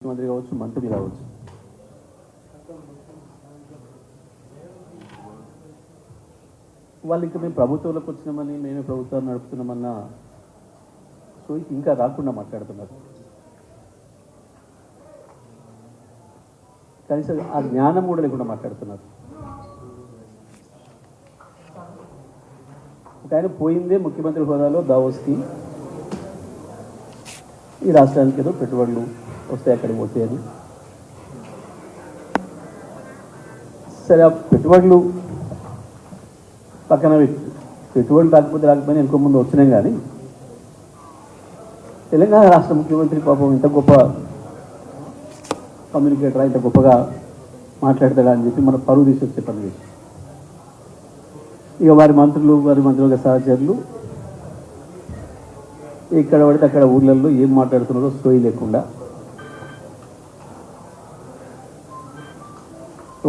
ముఖ్యమంత్రి కావచ్చు, మంత్రి కావచ్చు. వాళ్ళు ఇంకా మేము ప్రభుత్వంలోకి వచ్చినామని, మేమే ప్రభుత్వాన్ని నడుపుతున్నామన్న సోయికి ఇంకా రాకుండా మాట్లాడుతున్నారు. కనీసం ఆ జ్ఞానం కూడా లేకుండా మాట్లాడుతున్నారు. ఒక ఆయన పోయిందే ముఖ్యమంత్రి హోదాలో దావోస్కి, ఈ రాష్ట్రానికి ఏదో పెట్టుబడులు వస్తాయి అక్కడికి పోతాయని. సరే, ఆ పెట్టుబడులు పక్కన పెట్టుబడులు రాకపోయినా ఇంకో ముందు వచ్చినాం. కానీ తెలంగాణ రాష్ట్ర ముఖ్యమంత్రి పాపం ఇంత గొప్ప కమ్యూనికేటరా, ఇంత గొప్పగా మాట్లాడతాడా అని చెప్పి మన పరువు తీసి వచ్చే పని చేసి, ఇక వారి మంత్రుల సహచరులు ఇక్కడ పడితే అక్కడ ఊళ్ళల్లో ఏం మాట్లాడుతున్నారో సోయి లేకుండా,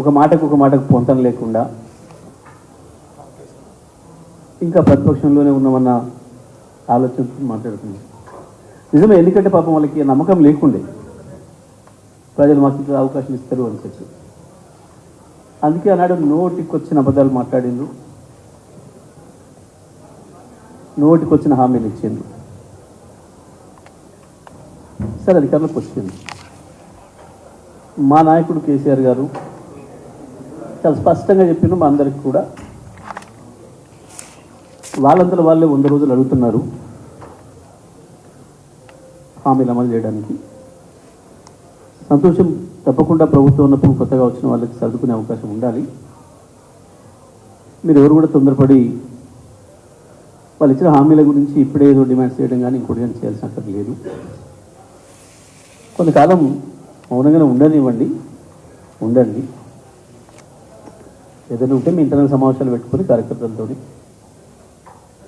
ఒక మాటకు పొంతం లేకుండా, ఇంకా ప్రతిపక్షంలోనే ఉన్నామన్న ఆలోచనతో మాట్లాడుతుంది. నిజమే, ఎందుకంటే పాపం వాళ్ళకి నమ్మకం లేకుండే ప్రజలు మాకు ఇంకా అవకాశం ఇస్తారు అని చెప్పి. అందుకే ఆనాడు నోటికొచ్చిన అబద్ధాలు మాట్లాడిండ్రు, నోటికొచ్చిన హామీలు ఇచ్చిండ్రు. సరే, అధికారంలోకి వచ్చింది. మా నాయకుడు కేసీఆర్ గారు చాలా స్పష్టంగా చెప్పిండ్రు మా అందరికి కూడా. వాళ్ళందరూ వాళ్ళే 100 రోజులు అడుగుతున్నారు హామీలు అమలు చేయడానికి. సంతోషం, తప్పకుండా ప్రభుత్వం ఉన్నప్పుడు కొత్తగా వచ్చిన వాళ్ళకి సర్దుకునే అవకాశం ఉండాలి. మీరు ఎవరు కూడా తొందరపడి వాళ్ళు ఇచ్చిన హామీల గురించి ఇప్పుడే ఏదో డిమాండ్స్ చేయడం కానీ ఇంకోటి కానీ చేయాల్సిన అక్కర్లేదు లేదు. కొంతకాలం మౌనంగానే ఉండండి. ఏదైనా ఉంటే మీ ఇంటర్నల్ సమావేశాలు పెట్టుకొని కార్యకర్తలతో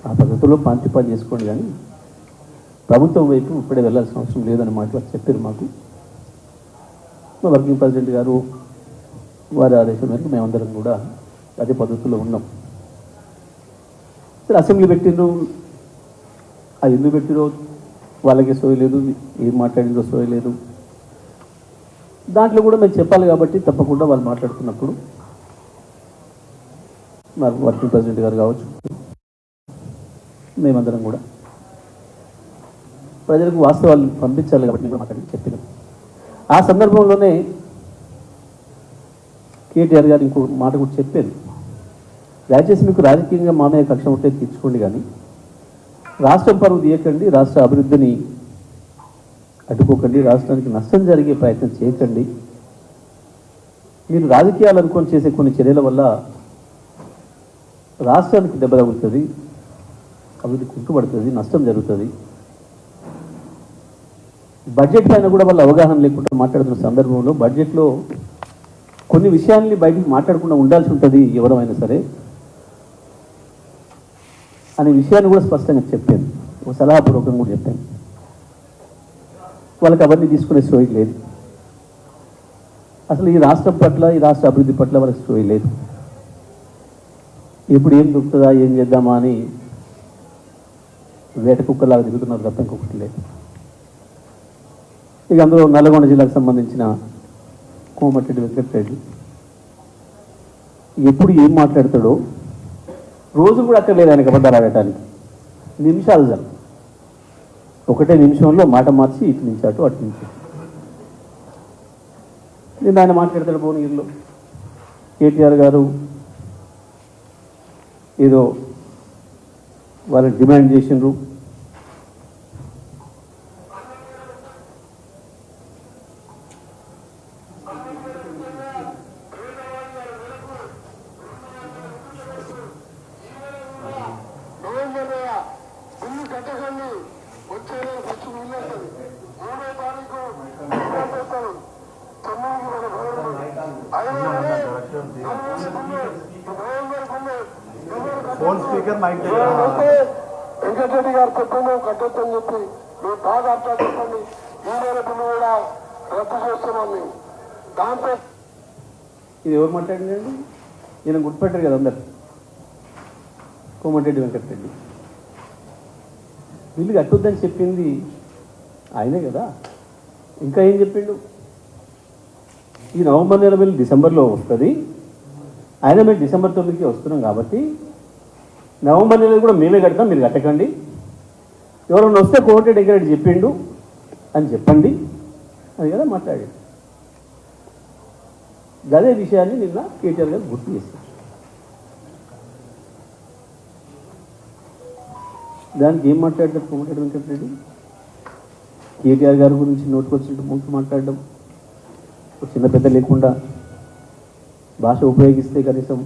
ఆ పద్ధతిలో పని చేసుకోండి. కానీ ప్రభుత్వం వైపు ఇప్పుడే వెళ్ళాల్సిన అవసరం లేదని మాట చెప్పారు మాకు. మా వర్కింగ్ ప్రెసిడెంట్ గారు వారి ఆదేశం మేరకు మేమందరం కూడా అదే పద్ధతిలో ఉన్నాం. సరే, అసెంబ్లీ పెట్టిండ్రు, అది ఎందుకు పెట్టిరో వాళ్ళకి సోయి లేదు, ఏం మాట్లాడిందో సోయి లేదు. దాంట్లో కూడా మేము చెప్పాలి కాబట్టి తప్పకుండా వాళ్ళు మాట్లాడుతున్నప్పుడు మరి వర్కింగ్ ప్రెసిడెంట్ గారు కావచ్చు, మేమందరం కూడా ప్రజలకు వాస్తవాలు పంపించాలి కాబట్టి మేము మాట్లాడి చెప్పినాం. ఆ సందర్భంలోనే కేటీఆర్ గారు ఇంకో మాట కూడా చెప్పారు, దయచేసి మీకు రాజకీయంగా మా మీద కక్ష ఉంటే తీర్చుకోండి, కానీ రాష్ట్రం పరువు తీయకండి, రాష్ట్ర అభివృద్ధిని అడ్డుకోకండి, రాష్ట్రానికి నష్టం జరిగే ప్రయత్నం చేయకండి. మీరు రాజకీయాలు అనుకొని చేసే కొన్ని చర్యల వల్ల రాష్ట్రానికి దెబ్బ తగులుతుంది, అభివృద్ధి కుంటుపడుతుంది, నష్టం జరుగుతుంది. బడ్జెట్ పైన కూడా వాళ్ళ అవగాహన లేకుండా మాట్లాడుతున్న సందర్భంలో బడ్జెట్లో కొన్ని విషయాల్ని బయటికి మాట్లాడకుండా ఉండాల్సి ఉంటుంది ఎవరైనా సరే అనే విషయాన్ని కూడా స్పష్టంగా చెప్పాను, ఒక సలహాపూర్వకంగా కూడా చెప్పాను. వాళ్ళకి అవన్నీ తీసుకునే సోయి లేదు. అసలు ఈ రాష్ట్రం పట్ల, ఈ రాష్ట్ర అభివృద్ధి పట్ల వాళ్ళకి సోయి లేదు. ఎప్పుడు ఏం దొరుకుతుందా, ఏం చేద్దామా అని వేట కుక్కలాగా దిగుతున్నారు తప్ప ఇంకొకటి లేదు. ఇక అందులో నల్గొండ జిల్లాకు సంబంధించిన కోమటిరెడ్డి వెంకటరెడ్డి ఎప్పుడు ఏం మాట్లాడతాడో రోజు కూడా అక్కడ లేదు ఆయనకు అబద్ధాలు ఆడటానికి. నిమిషాలు చాలు, ఒకటే నిమిషంలో మాట మార్చి ఇటు నుంచి అటు, అటు నుంచి నేను ఆయన మాట్లాడతాడు. భువనగిరిలో కేటీఆర్ గారు ఏదో వాళ్ళని డిమాండ్ చేసిండ్రు, వెంకటరెడ్డి గారు చెప్పండి కట్టొచ్చని చెప్పి మేము బాగా అర్థం చెప్పండి, ఈ నెల బిల్లు కూడా రద్దు చేస్తున్నాం మేము. దాంతో ఇది ఎవరు మాట్లాడిందండి? ఈయన గుర్తుపెట్టారు కదా అందరు, కోమటిరెడ్డి వెంకటరెడ్డి. బిల్లు కట్టొద్దని చెప్పింది ఆయనే కదా. ఇంకా ఏం చెప్పిండు? ఈ నవంబర్ నెల బిల్లు డిసెంబర్లో వస్తుంది. అయినా మేము డిసెంబర్ 9కి వస్తున్నాం కాబట్టి నవంబర్ నెల కూడా మేమే కడతాం, మీరు కట్టకండి. ఎవరైనా వస్తే కోర్టు డెకరేట్ చెప్పిండు అని చెప్పండి అని కదా మాట్లాడాడు. అదే విషయాన్ని నిన్న కేటీఆర్ గారు గుర్తు చేశారు. దానికి ఏం మాట్లాడతారు కోమటిరెడ్డి వెంకటరెడ్డి? కేటీఆర్ గారి గురించి నోటుకొచ్చినట్టు ముందు మాట్లాడడం, చిన్న పెద్ద లేకుండా భాష ఉపయోగిస్తే కనీసం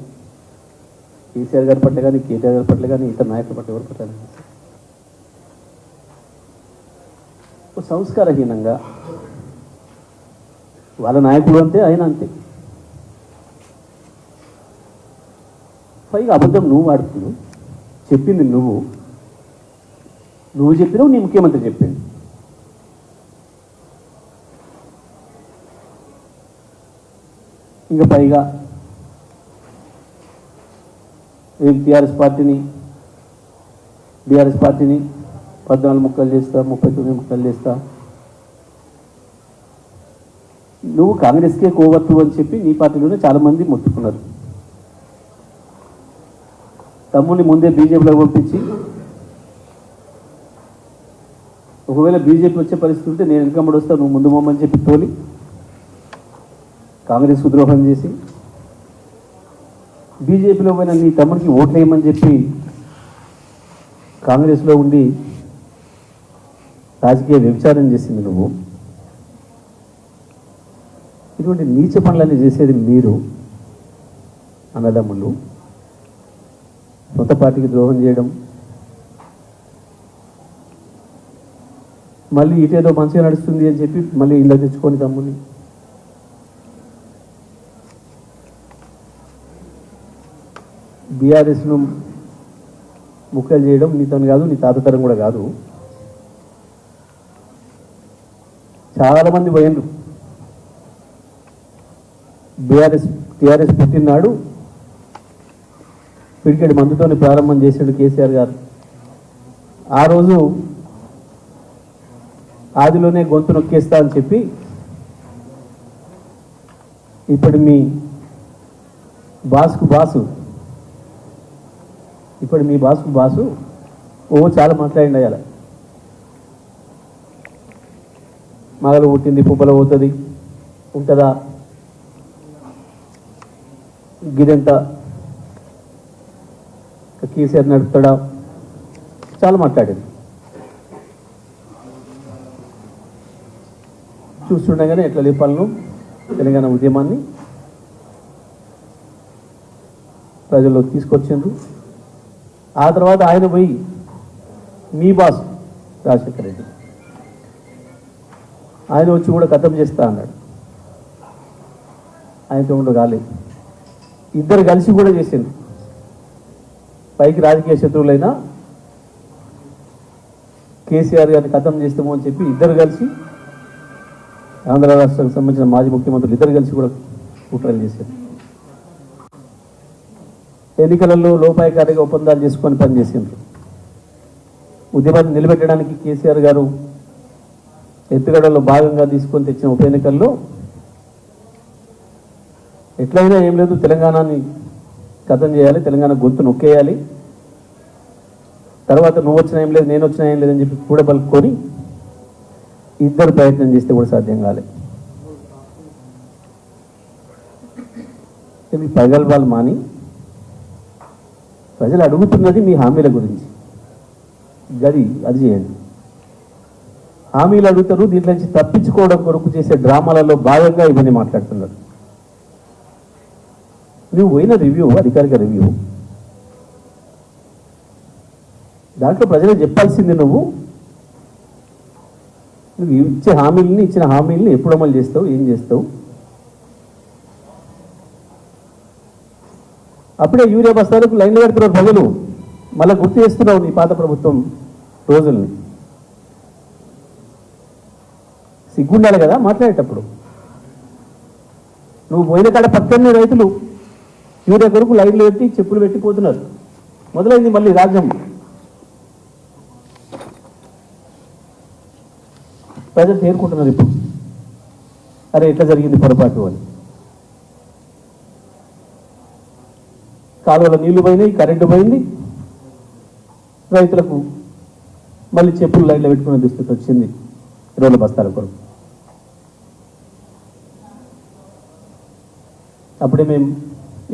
కేసీఆర్ గారి పట్ల కానీ కేటీఆర్ గారి పట్ల కానీ ఇతర నాయకుల పట్ల ఎవరి పట్ల సంస్కారహీనంగా వాళ్ళ నాయకులు అంతే, ఆయన అంతే. పైగా అబద్ధం నువ్వు ఆడుతున్నావు, చెప్పింది నువ్వు చెప్పినావు, నీ ముఖ్యమంత్రి చెప్పింది. ఇంకా పైగా బీఆర్ఎస్ పార్టీని 14 ముక్కలు చేస్తా, 39 ముక్కలు చేస్తా. నువ్వు కాంగ్రెస్కే కోవత్తు అని చెప్పి నీ పార్టీలోనే చాలామంది మొత్తుకున్నారు. తమ్ముని ముందే బీజేపీలో పంపించి ఒకవేళ బీజేపీ వచ్చే పరిస్థితి ఉంటే నేను వెనకమ్మడి వస్తా, నువ్వు ముందు పోమని చెప్పి తోలి కాంగ్రెస్కు ద్రోహం చేసి బీజేపీలో పోయిన నీ తమ్ముడికి ఓట్లు వేయమని చెప్పి కాంగ్రెస్లో ఉండి రాజకీయ వ్యభిచారం చేసింది నువ్వు. ఇటువంటి నీచ పనులన్నీ చేసేది మీరు అన్నదమ్ములు. సొంత పార్టీకి ద్రోహం చేయడం, మళ్ళీ ఇటేదో మంచిగా నడుస్తుంది అని చెప్పి మళ్ళీ ఇళ్ళ తెచ్చుకొని తమ్ముని. బీఆర్ఎస్ను ముక్కలు చేయడం నీతోని కాదు, నీ తాతతరం కూడా కాదు. చాలామంది పోయిండ్రు. టీఆర్ఎస్ పుట్టినాడు పిడికెడి మందుతోని ప్రారంభం చేసాడు కేసీఆర్ గారు. ఆ రోజు ఆదిలోనే గొంతు నొక్కేస్తా అని చెప్పి ఇప్పుడు మీ బాసుకు బాసు చాలా మాట్లాడింది. అయ్యాల మగలు పుట్టింది పుబ్బలో పోతుంది ఉంటుందా, గిదంతా కేసీఆర్ నడుపుతాడా, చాలా మాట్లాడింది. చూస్తుండగానే ఎట్లా లేపాలను తెలంగాణ ఉద్యమాన్ని ప్రజల్లో తీసుకొచ్చిండ్రు. ఆ తర్వాత ఆయన పోయి మీ బాస్ రాజశేఖర రెడ్డి ఆయన వచ్చి కూడా ఖతం చేస్తా అన్నాడు. ఆయనతో కూడా కాలేదు, ఇద్దరు కలిసి కూడా చేసిండ్రు. పైకి రాజకీయ శత్రువులైనా కేసీఆర్ గారిని ఖతం చేస్తామో అని చెప్పి ఇద్దరు కలిసి, ఆంధ్ర రాష్ట్రానికి సంబంధించిన మాజీ ముఖ్యమంత్రులు ఇద్దరు కలిసి కూడా కుట్రలు చేశారు. ఎన్నికలలో లోపాయకారిగా ఒప్పందాలు చేసుకొని పనిచేసిండ్రు. ఉద్యమాన్ని నిలబెట్టడానికి కేసీఆర్ గారు ఎత్తుగడలో భాగంగా తీసుకొని తెచ్చిన ఉప ఎన్నికల్లో ఎట్లయినా ఏం లేదు, తెలంగాణని ఖతం చేయాలి, తెలంగాణ గొంతు నొక్కేయాలి, తర్వాత నువ్వు వచ్చినా ఏం లేదు నేను వచ్చినా ఏం లేదని చెప్పి కూడా పలుకొని ఇద్దరు ప్రయత్నం చేస్తే కూడా సాధ్యం కాలేదు. మీ పగల్వాళ్ళు మాని ప్రజలు అడుగుతున్నది మీ హామీల గురించి, అది చేయండి. హామీలు అడుగుతారు, దీంట్లో నుంచి తప్పించుకోవడం కొరకు చేసే డ్రామాలలో భాగంగా ఇవన్నీ మాట్లాడుతున్నారు. నువ్వు పోయిన రివ్యూ అధికారిక రివ్యూ, దాంట్లో ప్రజలకు చెప్పాల్సింది నువ్వు ఇచ్చిన హామీల్ని ఎప్పుడు అమలు చేస్తావు, ఏం చేస్తావు. అప్పుడే యూరియా బస్తాలకు లైన్లు పెడుతున్నారు ప్రజలు. మళ్ళీ గుర్తు చేస్తున్నావు నీ పాత ప్రభుత్వం రోజుల్ని. సిగ్గుండాలి కదా మాట్లాడేటప్పుడు. నువ్వు పోయిన కాడ పక్కనే రైతులు యూరియా కొరకు లైన్లు పెట్టి చెప్పులు పెట్టిపోతున్నారు. మొదలైంది మళ్ళీ రాజ్యం. ప్రజలు తేరుకుంటున్నారు ఇప్పుడు, అరే ఎట్లా జరిగింది పొరపాటు అని. కాలువల నీళ్లు పోయినాయి, కరెంటు పోయింది, రైతులకు మళ్ళీ చెప్పులు లైన్లో పెట్టుకునే దుస్థితి వచ్చింది రోడ్ల బస్తాల కొరకు. అప్పుడే మేము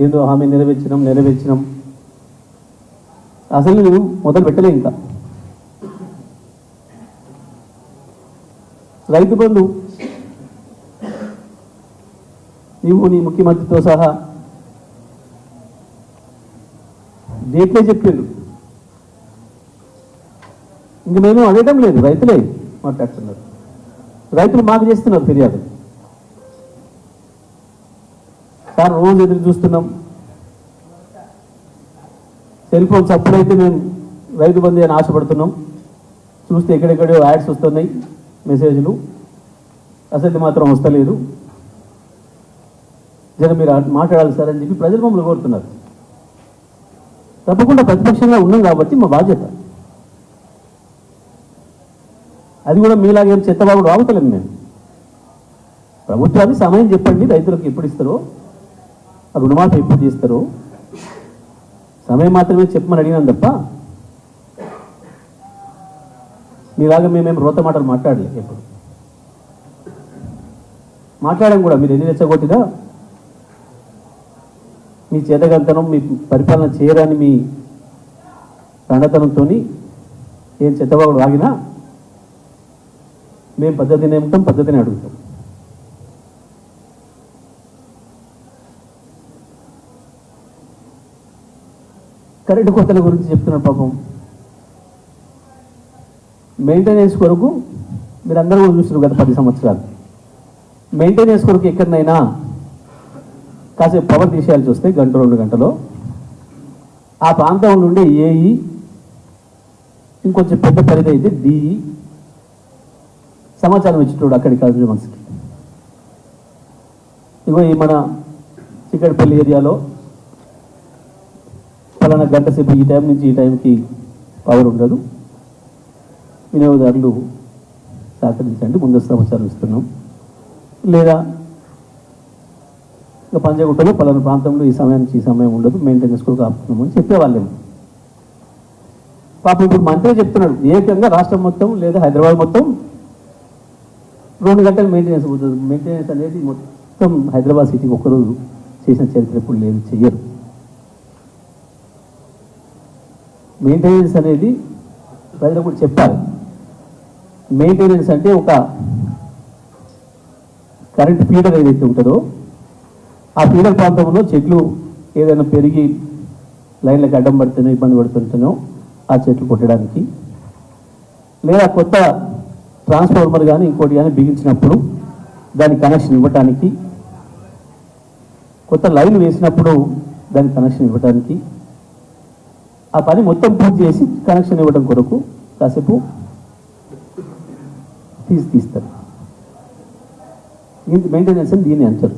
ఏదో హామీ నెరవేర్చినాం. అసలు నువ్వు మొదలు పెట్టలే. ఇంకా రైతు బంధు నీవు నీ ముఖ్యమంత్రితో సహా డేట్లే చెప్పిండు. ఇంక మేము అడగటం లేదు, రైతులే మాట్లాడుతున్నారు. రైతులు మాకు చేస్తున్నారు ఫిర్యాదు. సార్ రోజు ఎదురు చూస్తున్నాం, సెల్ ఫోన్స్ అప్పుడైతే మేము రైతు బంధు అని ఆశపడుతున్నాం, చూస్తే ఎక్కడెక్కడో యాడ్స్ వస్తున్నాయి, మెసేజ్లు, అసలు మాత్రం వస్తలేదు. జనం మీరు మాట్లాడాలి సార్ అని చెప్పి ప్రజలు మమ్మల్ని కోరుతున్నారు. తప్పకుండా ప్రతిపక్షంగా ఉన్నాం కాబట్టి మా బాధ్యత. అది కూడా మీలాగేం చెత్తబాబుడు రావుతలేము మేము. ప్రభుత్వాన్ని సమయం చెప్పండి, రైతులకు ఎప్పుడు ఇస్తారో, ఆ రుణమాఫీ ఎప్పుడు చేస్తారో సమయం మాత్రమే చెప్పమని అడిగినాం తప్ప మీలాగా మేమేం రోత మాటలు మాట్లాడలేదు. ఎప్పుడు మాట్లాడాం కూడా. మీరు ఎన్ని రెచ్చగొట్టినా మీ చేతగంతనం, మీ పరిపాలన చేయరాని మీ రండతనంతో ఏం చెత్తబాబుడు ఆగినా మేము పద్ధతిని ఏమిటాం, పద్ధతిని అడుగుతాం. కరెంటు కోతల గురించి చెప్తున్నారు పాపం. మెయింటెనెన్స్ కొరకు మీరు అందరూ కూడా చూస్తున్నారు గత 10 సంవత్సరాలు. మెయింటెనెన్స్ కొరకు ఎక్కడనైనా కాసేపు పవర్ తీసేయాల్సి వస్తే 1-2 గంటలో ఆ ప్రాంతం నుండి ఏఈ, ఇంకొంచెం పెద్ద పరిధి అయితే డిఈ సమాచారం ఇచ్చేటోడు అక్కడికి కన్స్యూమర్స్కి. ఇగో ఈ మన చిక్కడపల్లి ఏరియాలో ఫలానా గంట సేపు ఈ టైం నుంచి ఈ టైంకి పవర్ ఉండదు, వినియోగదారులు సహకరించండి, ముందస్తు సమాచారం ఇస్తున్నాం. లేదా ఇక పంజగుట్టలో పలానా ప్రాంతంలో ఈ సమయానికి ఈ సమయం ఉండదు, మెయింటెనెన్స్ కొరకు ఆపుతున్నాము అని చెప్పేవాళ్ళేమో. పాపం ఇప్పుడు మంత్రి చెప్తున్నాడు ఏకంగా రాష్ట్రం మొత్తం లేదా హైదరాబాద్ మొత్తం 2 గంటలు మెయింటెనెన్స్ పోతుంది. మెయింటెనెన్స్ అనేది మొత్తం హైదరాబాద్ సిటీకి ఒక్కరోజు చేసిన చరిత్ర ఇప్పుడు లేదు, చెయ్యరు. మెయింటెనెన్స్ అనేది ప్రజలకు కూడా చెప్పాలి. మెయింటెనెన్స్ అంటే ఒక కరెంట్ ఫీడర్ ఏదైతే ఉంటుందో ఆ ఫీడర్ ప్రాంతంలో చెట్లు ఏదైనా పెరిగి లైన్లకు అడ్డం పడుతున్నో ఇబ్బంది పడుతుంటేనో ఆ చెట్లు కొట్టడానికి, లేదా కొత్త ట్రాన్స్ఫార్మర్ కానీ ఇంకోటి కానీ బిగించినప్పుడు దానికి కనెక్షన్ ఇవ్వటానికి, కొత్త లైన్ వేసినప్పుడు దానికి కనెక్షన్ ఇవ్వడానికి, ఆ పని మొత్తం పూర్తి చేసి కనెక్షన్ ఇవ్వడం కొరకు కాసేపు ఫీజు తీస్తారు. మెయింటెనెన్స్ అని దీన్ని అంటారు.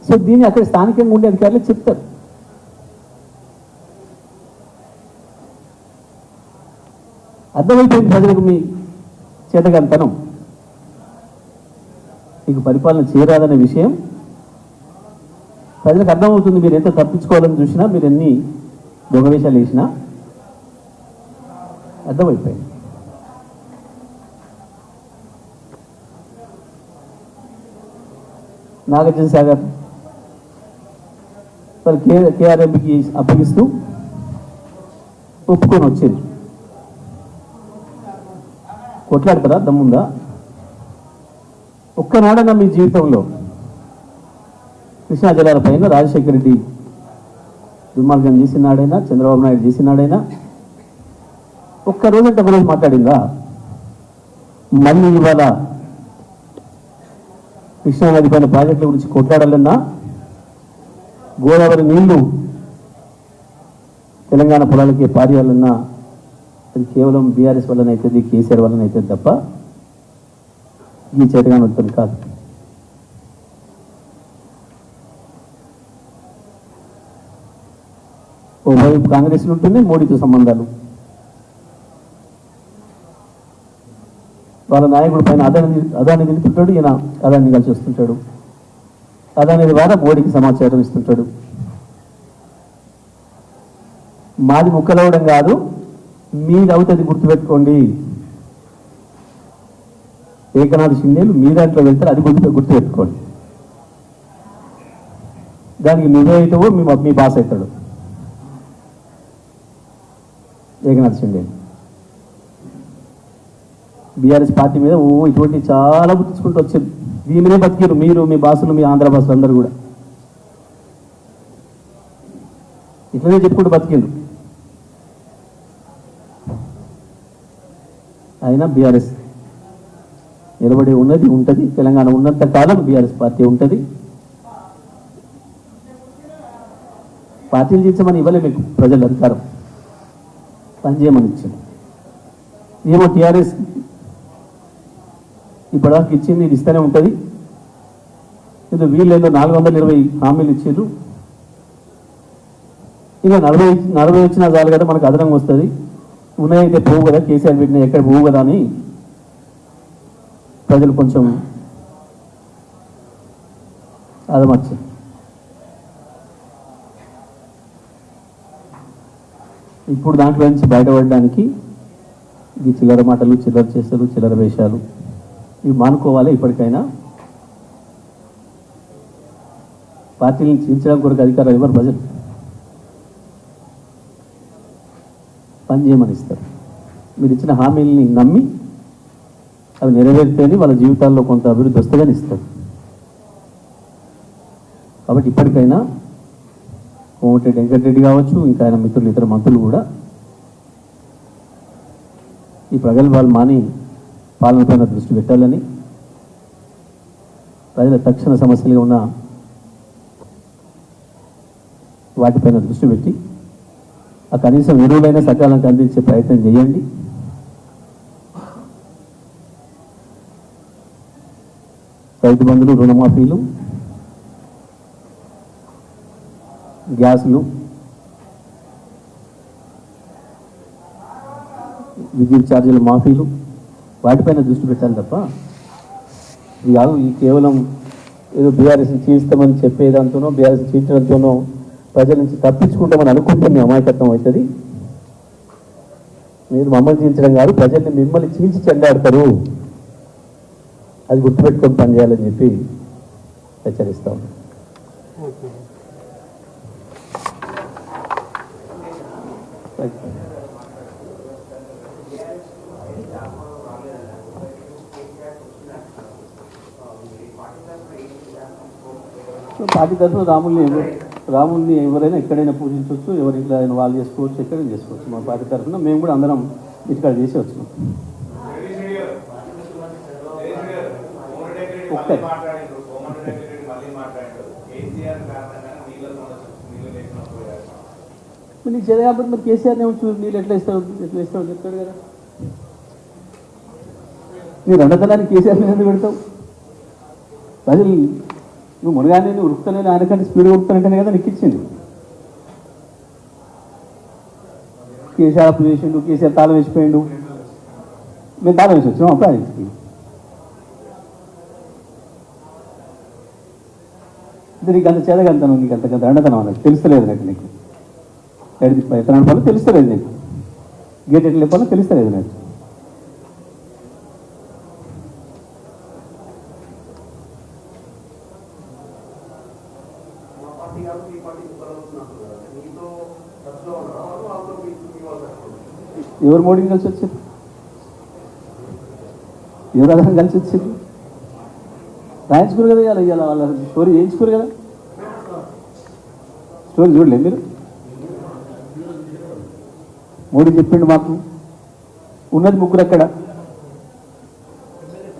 సో దీన్ని అక్కడ స్థానికంగా ఉండే అధికారులు చెప్తారు. అర్థమైపోయింది ప్రజలకు మీ చేతగంతనం, మీకు పరిపాలన చేయరాదనే విషయం ప్రజలకు అర్థమవుతుంది. మీరు ఎంత తప్పించుకోవాలని చూసినా, మీరు ఎన్ని దొంగవేషాలు వేసినా అర్థమైపోయింది. నాగార్జున సాగర్ మరి కేఆర్ఎంకి అప్పగిస్తూ ఒప్పుకొని వచ్చింది. కొట్లాడతారా? దమ్ముందా? ఒక్కనాడన్నా మీ జీవితంలో కృష్ణా జలాల పైన రాజశేఖర రెడ్డి దుర్మార్గం చేసినాడైనా, చంద్రబాబు నాయుడు చేసినాడైనా ఒక్కరోజంటే ఒకరోజు మాట్లాడిందా? మళ్ళీ ఇవాళ కృష్ణానది పైన ప్రాజెక్టుల గురించి కొట్లాడాలన్నా, గోదావరి నీళ్లు తెలంగాణ పొలాలకి పారేయాలన్నా అది కేవలం బీఆర్ఎస్ వల్లనే అవుతుంది, కేసీఆర్ వల్లనే అవుతుంది తప్ప ఈ చేతగానొత్తం కాదు. ఓవైపు కాంగ్రెస్లో ఉంటుంది మోడీతో సంబంధాలు, వాళ్ళ నాయకుడి పైన అదాన్ని నిలుపుతాడు, ఈయన అదాన్ని కలిసి వస్తుంటాడు. అదనే ద్వారా మోడీకి సమాచారం ఇస్తుంటాడు. మాది ముక్కలవడం కాదు, మీది అవుతుంది, గుర్తుపెట్టుకోండి. ఏకనాథ్ షిండేలు మీ దాంట్లో వెళ్తారు, అది గుర్తుపెట్టుకోండి. దానికి నువ్వే అవుతావో మీ బాస్ అవుతాడు ఏకనాథ్ షిండే. బీఆర్ఎస్ పార్టీ మీద ఇటువంటి చాలా గుర్తించుకుంటూ వచ్చారు. దీనినే బతికారు మీరు, మీ బాసులు, మీ ఆంధ్ర బాసులు అందరూ కూడా ఇట్లనే చెప్పుకుంటూ బతికిండ్రు. అయినా బీఆర్ఎస్ నిలబడి ఉన్నది, ఉంటుంది. తెలంగాణ ఉన్నంత కాలం బీఆర్ఎస్ పార్టీ ఉంటుంది. పార్టీలు చేసామని ఇవ్వలే మీకు ప్రజలు అధికారం, పనిచేయమని ఇచ్చింది. ఏమో టీఆర్ఎస్ ఇప్పటిదాకా ఇచ్చింది, ఇది ఇస్తూనే ఉంటుంది. ఇది వీళ్ళేదో 420 హామీలు ఇచ్చారు. ఇక 40 వచ్చినా చాలు కదా, మనకు అదనంగా వస్తుంది. ఉన్నాయైతే పోవు కదా, కేసీఆర్ పెట్టినా ఎక్కడ పోవు కదా అని ప్రజలు కొంచెం అదమర్చారు. ఇప్పుడు దాంట్లో నుంచి బయటపడడానికి ఈ చిల్లర మాటలు, చిల్లర చేష్టలు, చిల్లర వేషాలు ఇవి మానుకోవాలి. ఇప్పటికైనా పార్టీలను చీల్చడం కొరకు అధికారులు ఎవరు ప్రజలు పనిచేయమని ఇస్తారు. మీరు ఇచ్చిన హామీలని నమ్మి అవి నెరవేరితేనే వాళ్ళ జీవితాల్లో కొంత అభివృద్ధి వస్తుందని ఇస్తారు. కాబట్టి ఇప్పటికైనా కోమటిరెడ్డి వెంకటరెడ్డి కావచ్చు, ఇంకా ఆయన మిత్రులు, ఇతర మంత్రులు కూడా ఈ ప్రగల్భాలు మాని పాలనపైన దృష్టి పెట్టాలని, ప్రజల తక్షణ సమస్యలుగా ఉన్న వాటిపైన దృష్టి పెట్టి ఆ కనీసం ఎరువులైనా సకాలంగా అందించే ప్రయత్నం చేయండి. రైతు బంధులు, రుణమాఫీలు, గ్యాసులు, విద్యుత్ ఛార్జీల మాఫీలు, వాటిపైన దృష్టి పెట్టాలి తప్ప ఇది కాదు. ఈ కేవలం ఏదో బీఆర్ఎస్ని చీల్స్తామని చెప్పేదాంతోనో, బీఆర్ఎస్ చీల్చడంతోనో ప్రజల నుంచి తప్పించుకుంటామని అనుకుంటే మీ అమాయకత్వం అవుతుంది. మీరు మమ్మల్ని చీల్చడం కాదు, ప్రజల్ని మిమ్మల్ని చీల్చి చెండాడతారు. అది గుర్తుపెట్టుకొని పనిచేయాలని చెప్పి హెచ్చరిస్తా ఉన్నాం. పార్టీ తరఫున రాముల్ని ఎవరైనా ఎక్కడైనా పూజించవచ్చు, ఎవరి ఇంట్లో అయినా వాళ్ళు చేసుకోవచ్చు, ఎక్కడైనా చేసుకోవచ్చు. మా పార్టీ తరఫున మేము కూడా అందరం ఇక్కడ చేసి వచ్చినాం. నీకు చేత కాబట్టి మరి కేసీఆర్నే ఉంచు, నీళ్ళు ఎట్లా ఇస్తావు చెప్తాడు కదా. నీ రెండతనానికి కేసీఆర్ ఎందుకు పెడతావు? ప్రజలు నువ్వు మునగానే ఉరుకుతానే ఆయనకంటే స్పీడ్గా ఉరుకుతానంటేనే కదా నీకు ఇచ్చింది. కేసీఆర్ అప్పు చేసిండు, కేసీఆర్ తాళం వేసిపోయిండు, మేము తాళం వేసి వచ్చినాం అప్పుడు ఆయనకి. నీకు అంత చేదగంతనం, నీకు అంత రెండతనం అన్నది తెలుస్తలేదు నాకు. నీకు ఎక్కడ పనులు తెలుస్తలేదు, నీకు గేట్ ఎట్లా పనులు తెలుస్తలేదు నాకు. ఎవరు మోడీని కలిసి వచ్చారు? ఎవరు అదనం కలిసి వచ్చారు? రాయించుకోరు కదా, ఇవాళ వాళ్ళ స్టోరీ చేయించుకోరు కదా. స్టోరీ చూడలేదు మీరు? మోడీ చెప్పిండు మాకు ఉన్నది ముగ్గురు అక్కడ,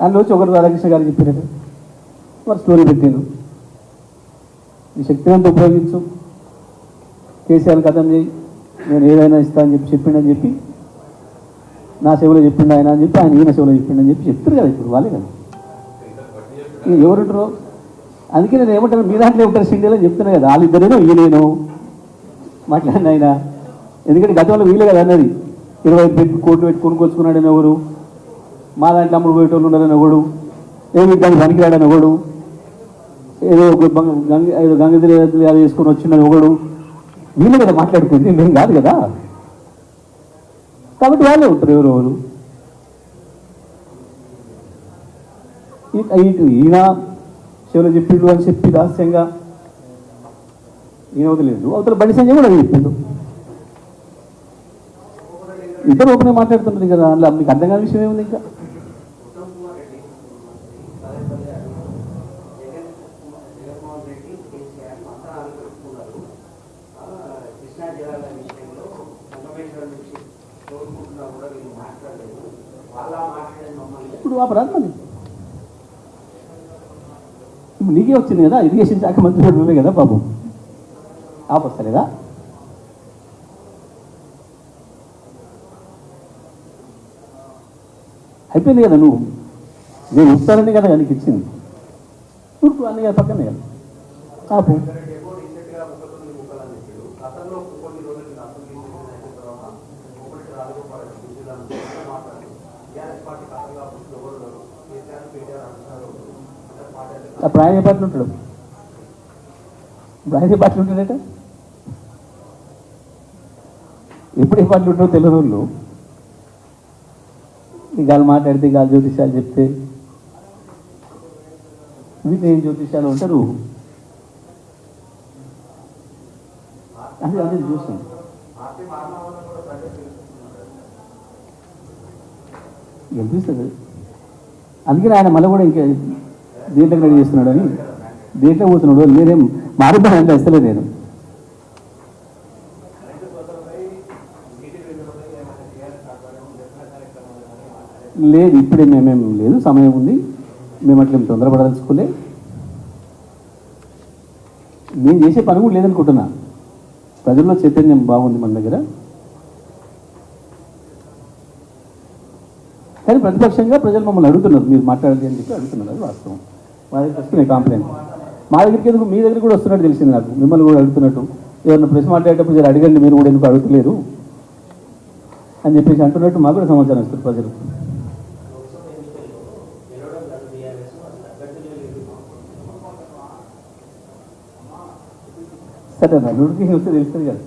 అందులో వచ్చి ఒకరు రాధాకృష్ణ గారు చెప్పినట్టు వారు స్టోరీ పెట్టారు. ఈ శక్తిని అంతా ఉపయోగించు, కేసీఆర్ కథం చేయి, నేను ఏదైనా ఇస్తా అని చెప్పిండని చెప్పి, నా సేవలో చెప్పిండు ఆయన అని చెప్పి, ఆయన ఈయన సేవలో చెప్పిండని చెప్పి చెప్తారు కదా. ఇప్పుడు వాళ్ళే కదా ఎవరుంటారో. అందుకే నేను ఏమంటాను, మీ దాంట్లో ఉంటారు సిండియల్ అని చెప్తున్నా కదా. వాళ్ళిద్దరేనో ఈయనేనో మాట్లాడిన ఆయన. ఎందుకంటే గతంలో వీలే కదా అన్నది. 25 కోట్లు పెట్టి కొనుక్కొచ్చుకున్నాడని ఎవరు, మా దాంట్లో అమ్ముడు పోయేటోళ్ళు ఉన్నారని ఎవడు, ఏమి దాన్ని పనికిరాడని ఎవడు, ఏదో ఏదో గంగగిరి అది వేసుకొని వచ్చిందని ఒకడు వీళ్ళు కదా మాట్లాడుకుంది, మేము కాదు కదా. కాబట్టి వాళ్ళే ఉంటారు ఎవరెవరు. ఇటు ఈయన చెవులు చెప్పిండు అని చెప్పి రహస్యంగా ఈయన వదిలేదు, అవతల బండి సంజయ్ కూడా అది చెప్పిండు. ఇద్దరు ఓపెన్గా మాట్లాడుతున్నది కదా, అందులో మీకు అర్థం కాని విషయం ఏముంది ఇంకా. ఇప్పుడు అపరాధం అది ఇప్పుడు నీకే వచ్చింది కదా, ఇరిగేషన్ శాఖ మంత్రి నువ్వే కదా బాబు, ఆపొస్తలేదా? అయిపోయింది కదా, నువ్వు నేను వస్తానని కదా నీకు ఇచ్చింది, ఊరుకు అన్నీ కదా పక్కనే కదా ఆపు. అప్పుడు ఆయన ఏ పార్టీలు ఉంటాడు, ఇప్పుడు ఆయన ఏ పార్టీలు ఉంటాడట, ఎప్పుడు ఏ పార్టీలు ఉంటాడో తెలియని వాళ్ళు గాలు మాట్లాడితే గాలి జ్యోతిష్యాలు చెప్తే వీటిని ఏం జ్యోతిష్యాలు ఉంటారు. అది అదే చూస్తాం. గెలిపిస్తుంది, అందుకని ఆయన మళ్ళీ కూడా ఇంకా దీంట్లో రెడీ చేస్తున్నాడు అని దీంట్లో పోతున్నాడు. నేనేం మారుతానంటే అసలే నేను లేదు, ఇప్పుడే మేమేం లేదు, సమయం ఉంది, మేము అట్లేం తొందరపడదలుచుకోలే. నేను చేసే పని కూడా లేదనుకుంటున్నా, ప్రజల్లో చైతన్యం బాగుంది మన దగ్గర. కానీ ప్రతిపక్షంగా ప్రజలు మమ్మల్ని అడుగుతున్నారు, మీరు మాట్లాడాలి అని చెప్పి అడుగుతున్నారు, అది వాస్తవం. మా దగ్గరికి వస్తున్నాయి కాంప్లైంట్, మా దగ్గరికి ఎందుకు మీ దగ్గర కూడా వస్తున్నట్టు తెలిసింది నాకు, మిమ్మల్ని కూడా అడుగుతున్నట్టు. ఎవరైనా ప్రశ్న మాట్లాడేటప్పుడు మీరు అడగండి, మీరు కూడా ఎందుకు అడుగుతలేరు అని చెప్పేసి అంటున్నట్టు మాకు కూడా సమాచారం ఇస్తారు ప్రజలు. సరే నా నోటిఫికేషన్ వస్తే తెలుస్తుంది కదా.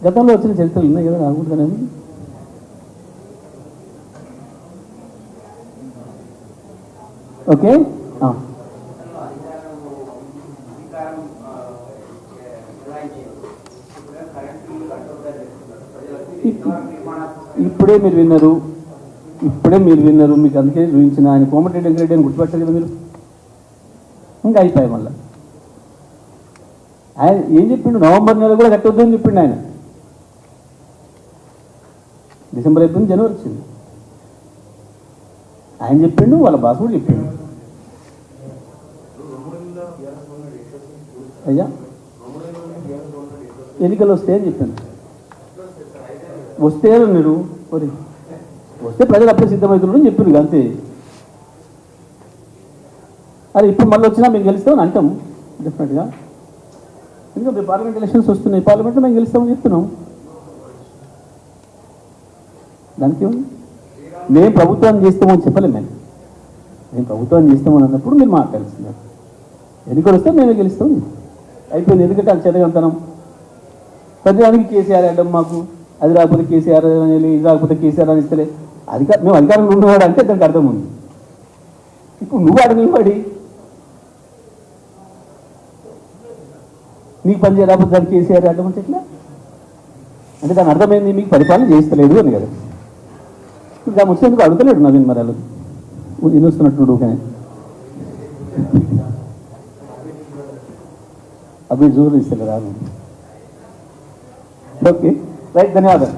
గతంలో వచ్చిన చరిత్రలు ఉన్నాయి కదా రాకూడదనేది. ఓకే, ఇప్పుడే మీరు విన్నారు, మీకు అందుకే చూపించిన ఆయన కోమటిరెడ్డి వెంకరెడ్డి అని గుర్తుపట్టారు కదా మీరు. ఇంకా అయిపోయాయి మళ్ళీ. ఆయన ఏం చెప్పిండు, నవంబర్ నెల కూడా కట్టొద్దు అని చెప్పిండు ఆయన. డిసెంబర్ అయిపోయింది, జనవరి వచ్చింది. ఆయన చెప్పిండు, వాళ్ళ బాస్ కూడా చెప్పిండు. అయ్యా ఎన్నికలు వస్తే అని చెప్పాను, వస్తే మీరు వస్తే ప్రజలు అప్పుడే సిద్ధమవుతున్నాడు అని చెప్పిండు అంతే. అరే ఇప్పుడు మళ్ళీ వచ్చినా మేము గెలుస్తామని అంటాం డెఫినెట్గా, ఎందుకంటే పార్లమెంట్ ఎలక్షన్స్ వస్తున్నాయి, పార్లమెంట్లో మేము గెలుస్తామని చెప్తున్నాం. దానికి మేము ప్రభుత్వాన్ని చేస్తామని చెప్పలేము, మేము ప్రభుత్వాన్ని చేస్తామని అన్నప్పుడు మీరు మాట్లాడుతున్నారు. ఎన్నికలు వస్తే మేమే గెలుస్తాం, అయిపోయింది. ఎందుకంటే అది చదవంతనం, ప్రతిదానికి కేసీఆర్ అడ్డం మాకు, అది రాకపోతే కేసీఆర్ అని, ఇది రాకపోతే కేసీఆర్ అని ఇస్తలే. మేము అధికారంలో ఉండేవాడు అంటే దానికి అర్థం ఉంది. ఇప్పుడు నువ్వు అడగనివాడి నీకు పని చేయకపోతే దానికి కేసీఆర్ అడ్డం అంటే ఎట్లా? అంటే దాని అర్థమైంది మీకు పరిపాలన చేస్తలేదు అని కదా. దాని వచ్చేందుకు అడుగుతలేడు నవీన్ మరి వాళ్ళు వినొస్తున్నట్టు. కానీ అవి జూరు ఇస్తలేరా? ఓకే రైట్, ధన్యవాదాలు.